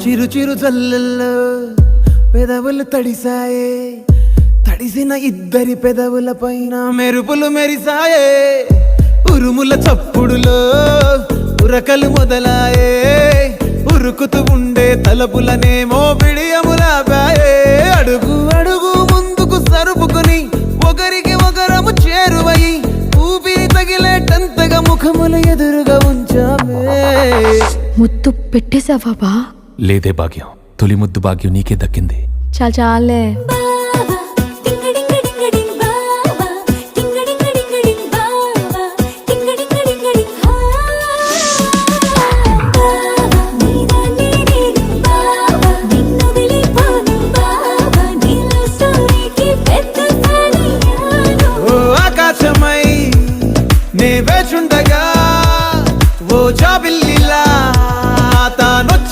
చిరు చిరు జల్లెల్లో పెదవులు తడిసాయే, తడిసిన ఇద్దరి పెదవుల పైన మెరుపులు మెరిసాయే. ఉరుముల చప్పుడులో ఉరకలు మొదలాయే, ఉరుకుతూ ఉండే తలపులనేమో బిడియములాపాయే. అడుగు అడుగు ముందుకు సరుపుకుని ఒకరికి ఒకరము చేరువై ఊపిరి తగిలేటంతగా ముఖములు ఎదురుగా ఉంచామే. ముద్దు పెట్టేశావా బా? లేదే భాగ్యం, తొలి ముద్దు భాగ్యం నీకే దక్కింది. చాలే